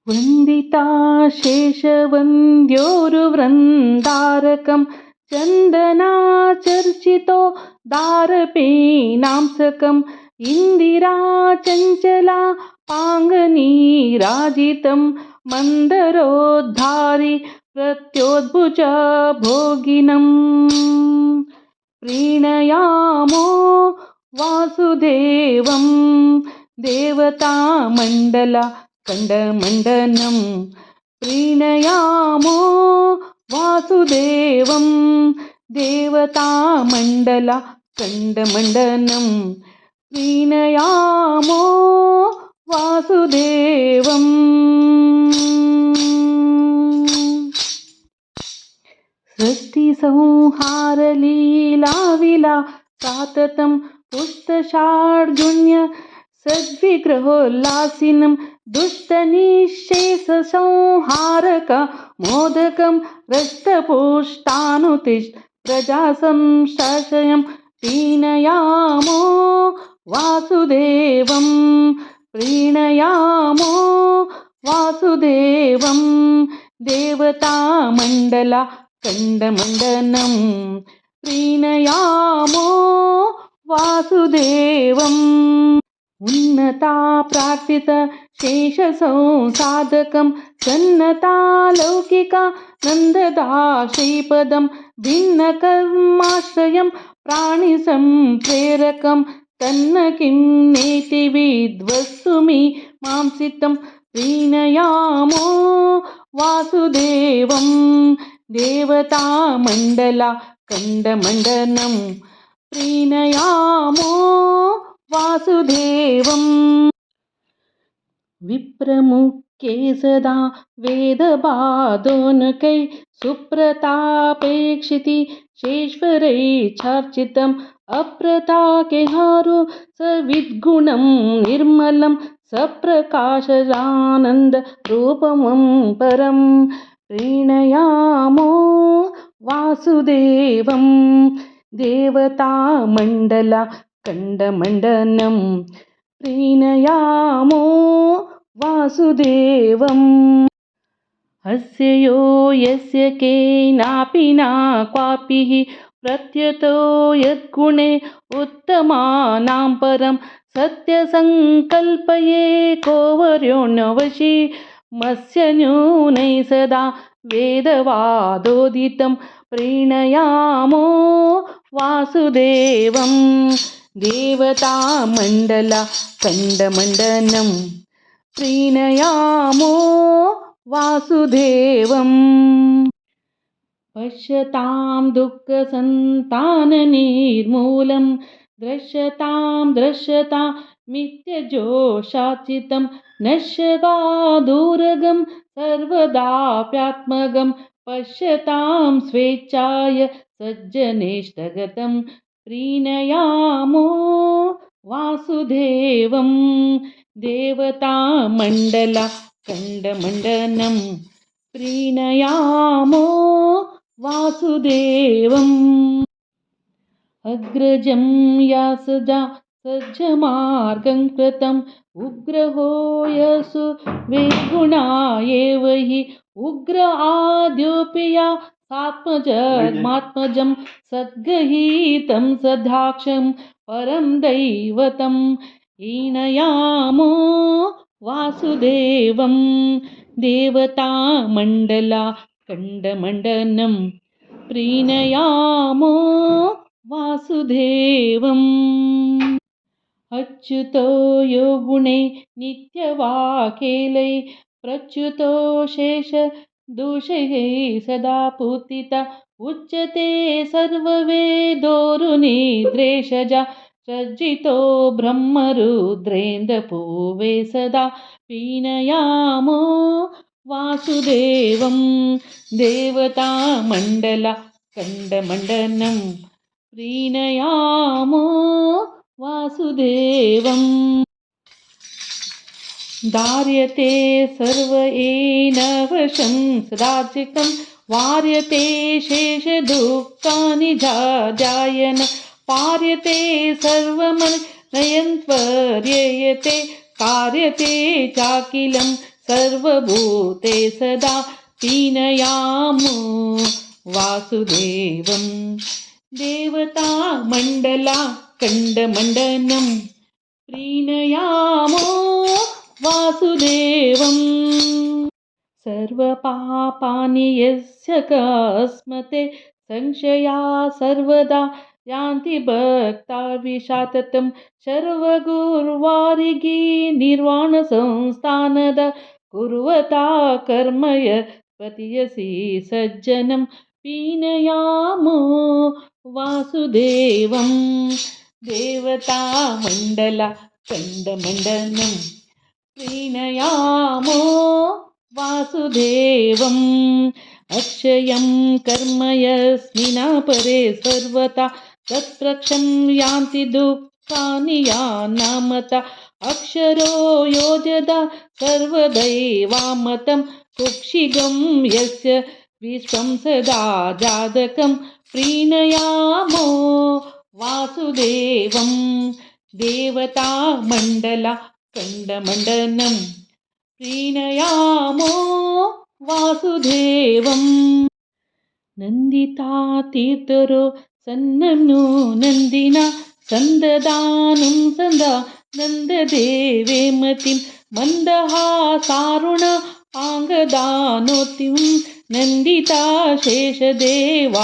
वन्दिता शेषवन्द्योरुवृन्दारकं चन्दनाचर्चितो दारपेनांसकम् इन्दिरा चञ्चला पाङ्गनीराजितं मन्दरोद्धारि प्रत्योद्भुज भोगिनम् प्रीणयामो वासुदेवं देवतामण्डला खण्डमण्डनं प्रीणयामो वासुदेवं देवतामण्डला खण्डमण्डनं प्रीणयामो वासुदेवम् सृष्टिसंहारलीलाविला साततं पुस्तषाढ्युण्य सद्विग्रहोल्लासिनं दुष्टनिःशेषसंहारक मोदकं रक्तपुष्टानुतिष्ठ प्रजासंशयं प्रीणयामो वासुदेवं प्रीणयामो वासुदेवं देवतामण्डला खण्डमण्डनं प्रीणयामो वासुदेवम् उन्नता प्रार्थित शेषसंसाधकं सन्नता लौकिका नन्ददा श्रीपदं भिन्नकर्माश्रयं प्राणिसम्प्रेरकं तन्न किं नेति विद्वत्सुमि मांसितं प्रीणयामो वासुदेवं देवतामण्डला खण्डमण्डनं प्रीणयामो वासुदेवम् विप्रमुखे सदा वेदबाधोनकै सुप्रतापेक्षिति शेश्वरैश्चार्चितम् अप्रताकेहारो सविद्गुणं निर्मलं सप्रकाशजानन्दरूपमं परं प्रीणयामो वासुदेवं देवतामण्डला खण्डमण्डनं प्रीणयामो वासुदेवम् अस्य यो यस्य केनापि न क्वापि प्रत्यतो यद्गुणे उत्तमानां परं सत्यसङ्कल्पये को वर्योऽन्यवशी मस्य न्यूनै सदा वेदवादोदितं प्रीणयामो वासुदेवं देवतामण्डला खण्डमण्डनं प्रीणयामो वासुदेवम् पश्यतां दुःखसन्ताननिर्मूलं दृश्यतां मिथ्यजोषाचितं नश्यता दूरगं सर्वदाप्यात्मगं पश्यतां स्वेच्छाय सज्जनेष्टगतं प्रीणयामो वासुदेवं देवतामण्डला खण्डमण्डनं प्रीणयामो वासुदेवम् अग्रजं यासदा सज्जमार्गं कृतम् उग्रहो यसु विगुणा एव हि उग्र आद्योऽपि या सात्मजमात्मजं सद्गहीतं सदाक्षं परं दैवतं प्रीणयामो वासुदेवं देवतामण्डला खण्डमण्डनं प्रीणयामो वासुदेवम् अच्युतो योगुणे नित्यवाकेलै प्रच्युतो शेषदोषैः सदा पूतिता उच्यते सर्ववेदोरुनिद्रेशजा सज्जितो ब्रह्मरुद्रेन्द्रपूवे सदा प्रीणयामो वासुदेवं देवतामण्डला खण्डमण्डनं प्रीणयामो वासुदेवम् धार्यते सर्व एनवशं सदाचिकं वार्यते शेषदुःखानि जायन पार्यते सर्वमनयन्त्वर्ययते कार्यते चाखिलं सर्वभूते सदा पीनयामो वासुदेवं देवता मण्डला कण्डमण्डनं प्रीणयामो वासुदेवम् सर्वपापानि यस्य कस्मते संशया सर्वदा यान्ति भक्ता विशाततं सर्वगुर्वारिगी निर्वाणसंस्थानद कुर्वता कर्म यत्पतियसि सज्जनं पीनयामो वासुदेवं देवता मण्डला कण्डमण्डनं प्रीणयामो वासुदेवम् अक्षयं कर्म यस्मिन् परे सर्वथा तत्प्रक्षं यान्ति दुःखानि यान्नामता अक्षरो योजदा सर्वदैवामतं कुक्षिगं यस्य विश्वं सदा जातकं प्रीणयामो वासुदेवं देवता मण्डला कण्डमण्डनं प्रीणयामो वासुदेवं नन्दिता तीर्थरो सन्ननु नन्दिना सन्ददानं सदा नन्ददेवे मतिं मन्दहासारुण आङ्गदानोतिं नन्दिता शेषदेवादिव्रन्तकं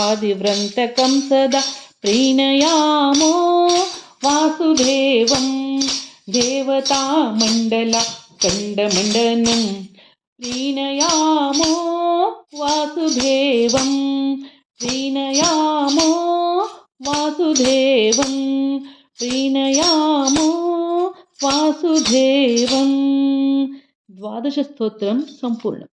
सदा प्रीणयामो वासुदेवं देवता मण्डला कण्डमण्डनं प्रीणयामो वासुदेवं प्रीणयामो वासुदेवं प्रीणयामो वासुदेवं द्वादशस्तोत्रं सम्पूर्णम्।